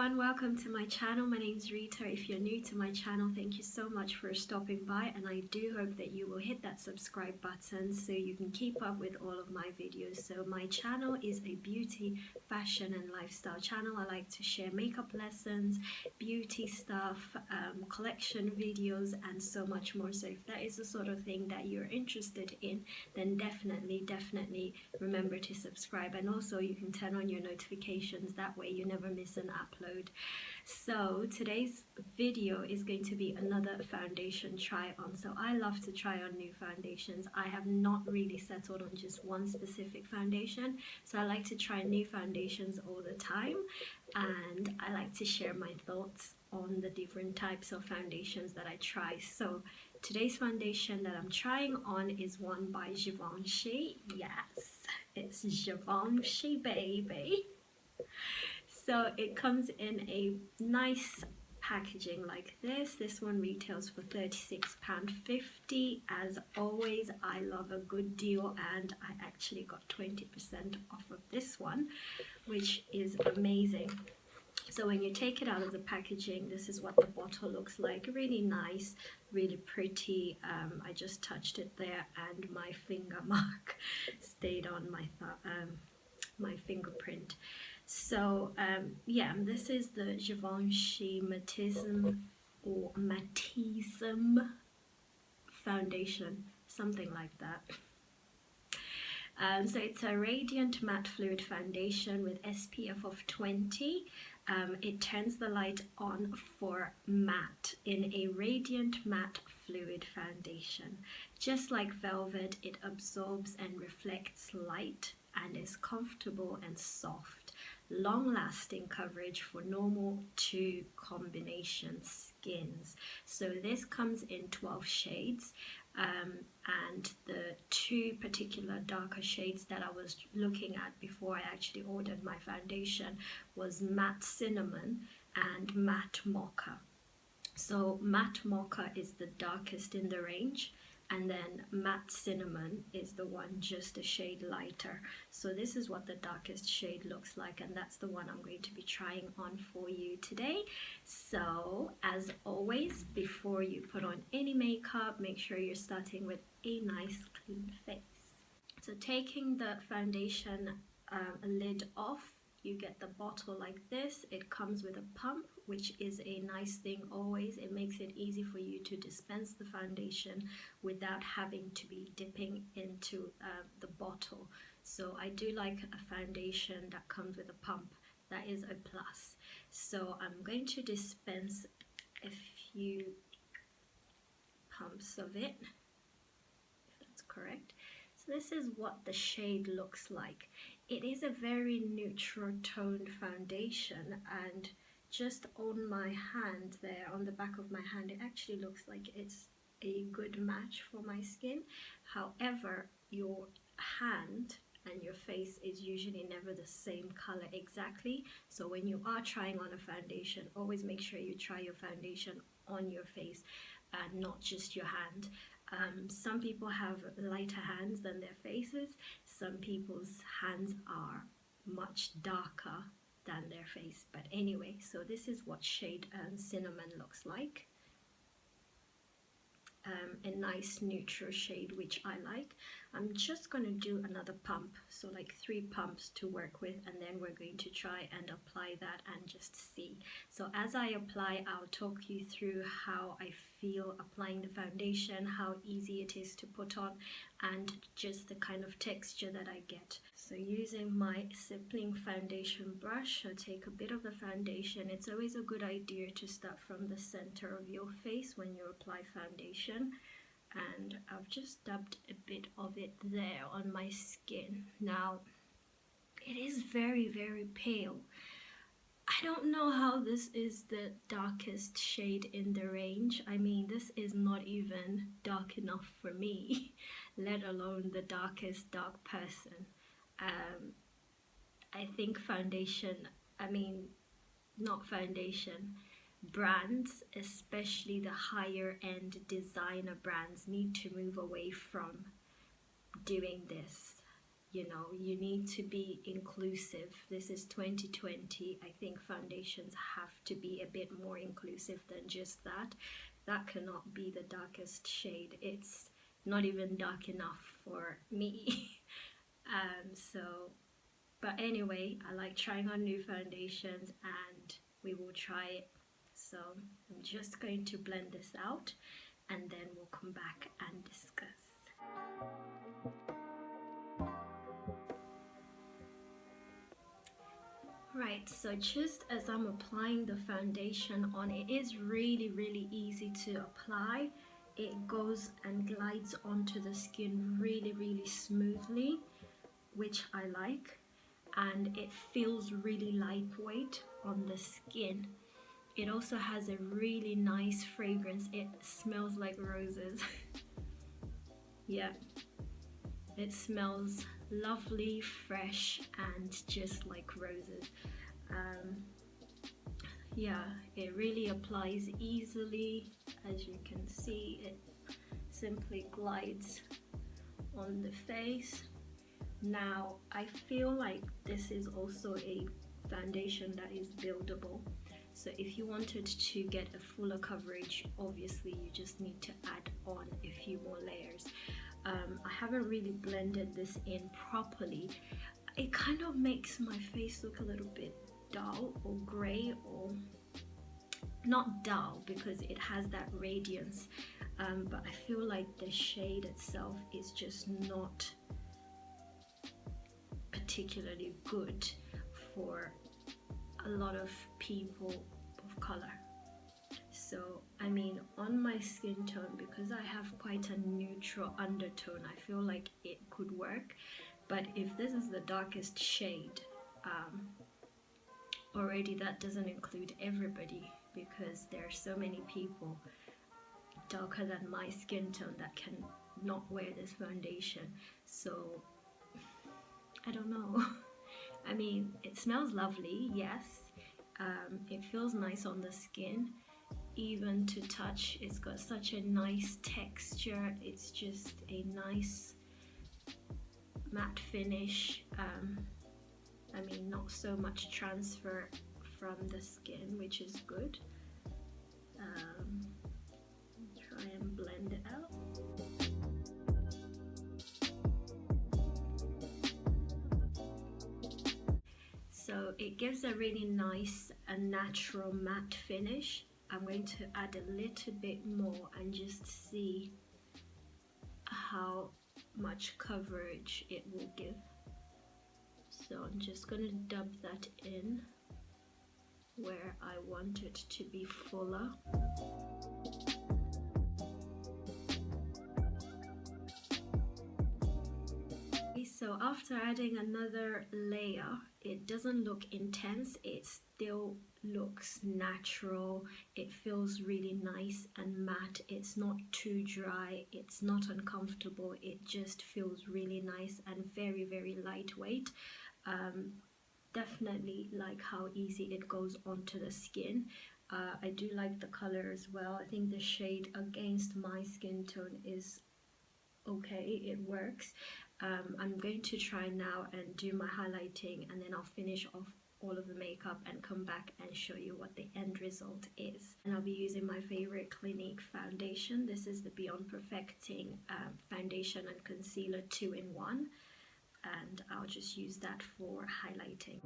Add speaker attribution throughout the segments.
Speaker 1: everyone, welcome to my channel. My name is Rita. If you're new to my channel, thank you so much for stopping by, and I do hope that you will hit that subscribe button so you can keep up with all of my videos. So my channel is a beauty, fashion and lifestyle channel. I like to share makeup lessons, beauty stuff, collection videos and so much more. So if that is the sort of thing that you're interested in, then definitely remember to subscribe, and also you can turn on your notifications, that way you never miss an upload. So today's video is going to be another foundation try on. So I love to try on new foundations. I have not really settled on just one specific foundation, so I like to try new foundations all the time, and I like to share my thoughts on the different types of foundations that I try. So today's foundation that I'm trying on is one by Givenchy. Yes, it's Givenchy, baby. So it comes in a nice packaging like this. This one retails for £36.50. As always, I love a good deal, and I actually got 20% off of this one, which is amazing. So when you take it out of the packaging, this is what the bottle looks like. Really nice, really pretty. I just touched it there and my finger mark stayed on my fingerprint. So yeah, this is the Givenchy Matissime or Matissime foundation, something like that. So it's a radiant matte fluid foundation with SPF of 20. It turns the light on for matte in a radiant matte fluid foundation. Just like velvet, it absorbs and reflects light and is comfortable and soft. Long-lasting coverage for normal to combination skins. So this comes in 12 shades. And the two particular darker shades that I was looking at before I actually ordered my foundation was Matte Cinnamon and Matte Mocha. So Matte Mocha is the darkest in the range, and then Matte Cinnamon is the one just a shade lighter. So this is what the darkest shade looks like, and that's the one I'm going to be trying on for you today. So as always, before you put on any makeup, make sure you're starting with a nice clean face. So taking the foundation lid off, you get the bottle like this. It comes with a pump, which is a nice thing always. It makes it easy for you to dispense the foundation without having to be dipping into the bottle. So I do like a foundation that comes with a pump. That is a plus. So I'm going to dispense a few pumps of it, if that's correct. So this is what the shade looks like. It is a very neutral toned foundation, and just on my hand there, on the back of my hand, it actually looks like it's a good match for my skin. However, your hand and your face is usually never the same color exactly. So when you are trying on a foundation, always make sure you try your foundation on your face and not just your hand. Some people have lighter hands than their faces. Some people's hands are much darker than their face. But anyway, so this is what shade Cinnamon looks like. A nice neutral shade, which I like. I'm just going to do another pump, so like 3 pumps to work with, and then we're going to try and apply that and just see. So as I apply, I'll talk you through how I feel applying the foundation, how easy it is to put on, and just the kind of texture that I get. So using my Sibling foundation brush, I'll take a bit of the foundation. It's always a good idea to start from the center of your face when you apply foundation, and I've just dabbed a bit of it there on my skin. Now it is very pale. I don't know how this is the darkest shade in the range. I mean, this is not even dark enough for me, let alone the darkest dark person. I think brands, especially the higher end designer brands, need to move away from doing this you know, you need to be inclusive. This is 2020. I think foundations have to be a bit more inclusive than just that. That cannot be the darkest shade. It's not even dark enough for me. So, but anyway, I like trying on new foundations and we will try it. So I'm just going to blend this out and then we'll come back and discuss. Right, so just as I'm applying the foundation on, it is really easy to apply. It goes and glides onto the skin really smoothly, which I like, and it feels really lightweight on the skin. It also has a really nice fragrance. It smells like roses. Yeah, it smells lovely, fresh, and just like roses. Yeah, it really applies easily. As you can see, it simply glides on the face. Now, I feel like this is also a foundation that is buildable. So if you wanted to get a fuller coverage, obviously you just need to add on a few more layers. I haven't really blended this in properly. It kind of makes my face look a little bit dull or grey, or not dull because it has that radiance, but I feel like the shade itself is just not particularly good for a lot of people of color. So I mean, on my skin tone, because I have quite a neutral undertone, I feel like it could work. But if this is the darkest shade, already that doesn't include everybody, because there are so many people darker than my skin tone that can not wear this foundation. So I don't know. I mean, it smells lovely, yes. It feels nice on the skin, even to touch. It's got such a nice texture. It's just a nice matte finish. I mean, not so much transfer from the skin, which is good. Try and blend it out. So it gives a really nice and natural matte finish. I'm going to add a little bit more and just see how much coverage it will give. So I'm just going to dub that in where I want it to be fuller. So after adding another layer, it doesn't look intense, it still looks natural. It feels really nice and matte. It's not too dry, it's not uncomfortable, it just feels really nice and very lightweight. Definitely like how easy it goes onto the skin. I do like the color as well. I think the shade against my skin tone is okay, it works. I'm going to try now and do my highlighting, and then I'll finish off all of the makeup and come back and show you what the end result is. And I'll be using my favorite Clinique foundation. This is the Beyond Perfecting foundation and concealer 2-in-1, and I'll just use that for highlighting.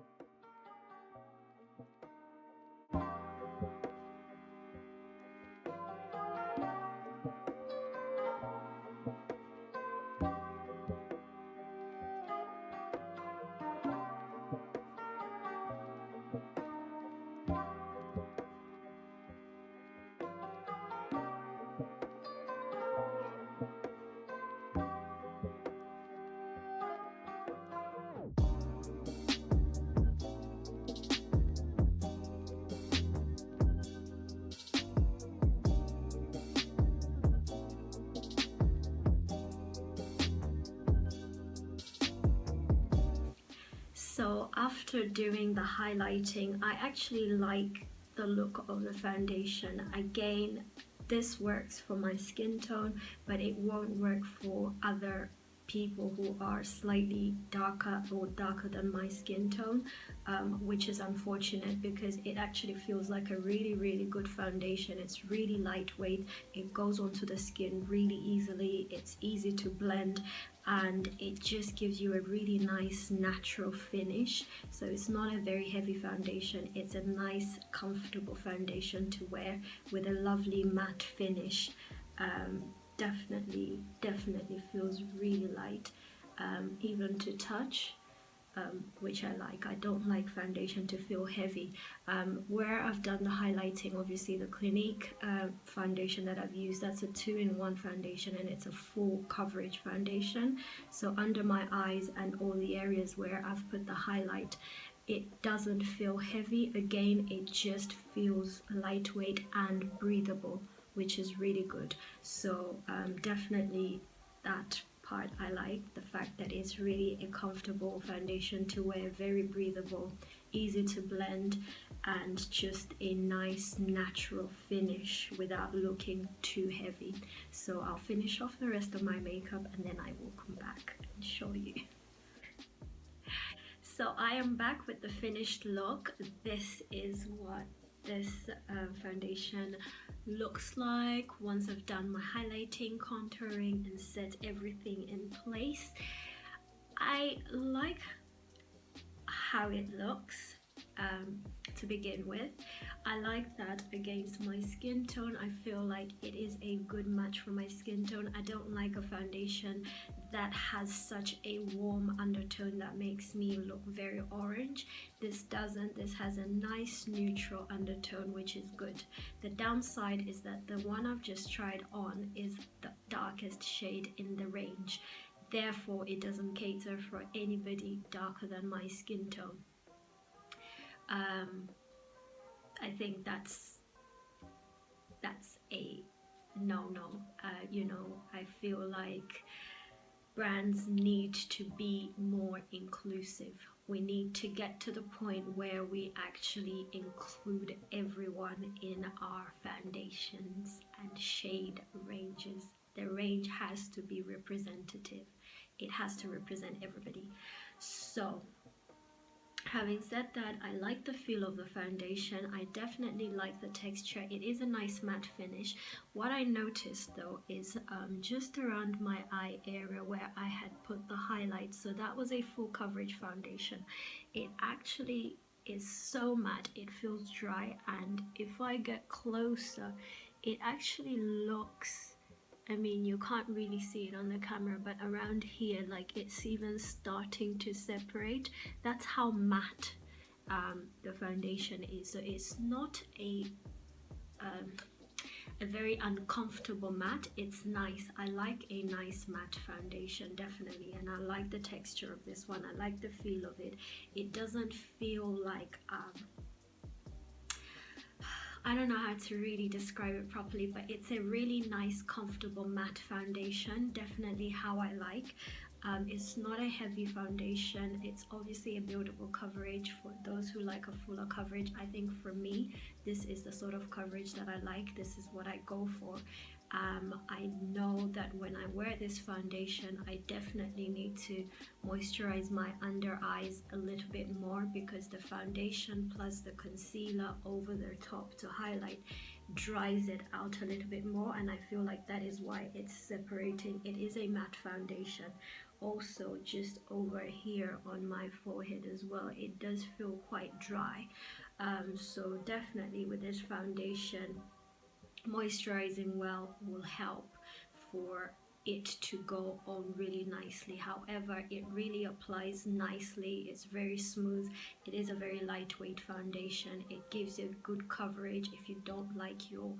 Speaker 1: So after doing the highlighting, I actually like the look of the foundation. Again, this works for my skin tone, but it won't work for other people who are slightly darker or darker than my skin tone, which is unfortunate because it actually feels like a really good foundation. It's really lightweight, it goes onto the skin really easily, it's easy to blend, and it just gives you a really nice natural finish. So it's not a very heavy foundation, it's a nice comfortable foundation to wear with a lovely matte finish. Definitely feels really light, even to touch, which I like. I don't like foundation to feel heavy. Where I've done the highlighting, obviously the Clinique foundation that I've used, that's a 2-in-1 foundation, and it's a full coverage foundation. So under my eyes and all the areas where I've put the highlight, it doesn't feel heavy. Again, it just feels lightweight and breathable, which is really good. So definitely that part I like, the fact that it's really a comfortable foundation to wear, very breathable, easy to blend, and just a nice natural finish without looking too heavy. So I'll finish off the rest of my makeup and then I will come back and show you. So I am back with the finished look. This is what this foundation looks like once I've done my highlighting, contouring, and set everything in place. I like how it looks to begin with. I like that against my skin tone. I feel like it is a good match for my skin tone. I don't like a foundation that has such a warm undertone that makes me look very orange. This doesn't. This has a nice neutral undertone, which is good. The downside is that the one I've just tried on is the darkest shade in the range. Therefore, it doesn't cater for anybody darker than my skin tone. I think that's a no-no. You know, I feel like brands need to be more inclusive. We need to get to the point where we actually include everyone in our foundations and shade ranges. The range has to be representative. It has to represent everybody. So having said that, I like the feel of the foundation. I definitely like the texture. It is a nice matte finish. What I noticed though is just around my eye area where I had put the highlight, so that was a full coverage foundation. It actually is so matte, it feels dry, and if I get closer, it actually looks, I mean, you can't really see it on the camera, but around here, like it's even starting to separate. That's how matte the foundation is. So it's not a very uncomfortable matte. It's nice. I like a nice matte foundation, definitely, and I like the texture of this one. I like the feel of it. It doesn't feel like I don't know how to really describe it properly, but it's a really nice, comfortable matte foundation. Definitely how I like. It's not a heavy foundation. It's obviously a buildable coverage for those who like a fuller coverage. I think for me, this is the sort of coverage that I like. This is what I go for. I know that when I wear this foundation, I definitely need to moisturize my under eyes a little bit more, because the foundation plus the concealer over the top to highlight dries it out a little bit more, and I feel like that is why it's separating. It is a matte foundation. Also, just over here on my forehead as well, it does feel quite dry. So definitely with this foundation, moisturizing well will help for it to go on really nicely. However, it really applies nicely. It's very smooth. It is a very lightweight foundation. It gives you good coverage. If you don't like your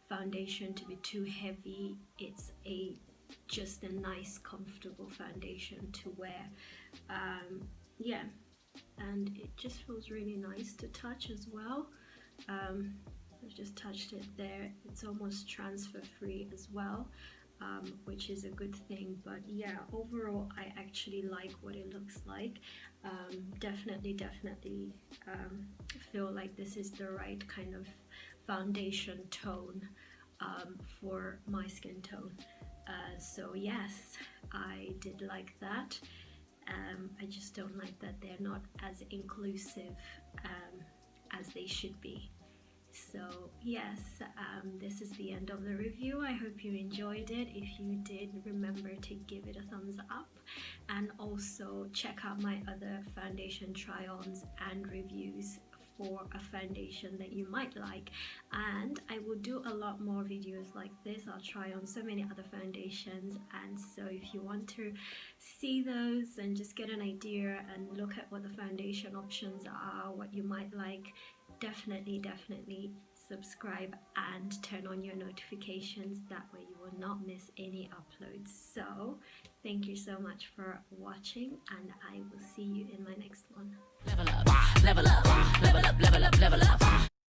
Speaker 1: foundation to be too heavy, it's just a nice, comfortable foundation to wear. Yeah, and it just feels really nice to touch as well. I've just touched it there. It's almost transfer free as well, which is a good thing. But yeah, overall I actually like what it looks like. Definitely feel like this is the right kind of foundation tone for my skin tone. So yes, I did like that. I just don't like that they're not as inclusive as they should be. So yes, this is the end of the review. I hope you enjoyed it. If you did, remember to give it a thumbs up, and also check out my other foundation try-ons and reviews for a foundation that you might like, and I will do a lot more videos like this. I'll try on so many other foundations, and so if you want to see those and just get an idea and look at what the foundation options are, what you might like, definitely subscribe and turn on your notifications. That way you will not miss any uploads. So thank you so much for watching, and I will see you in my next one.
Speaker 2: Level up.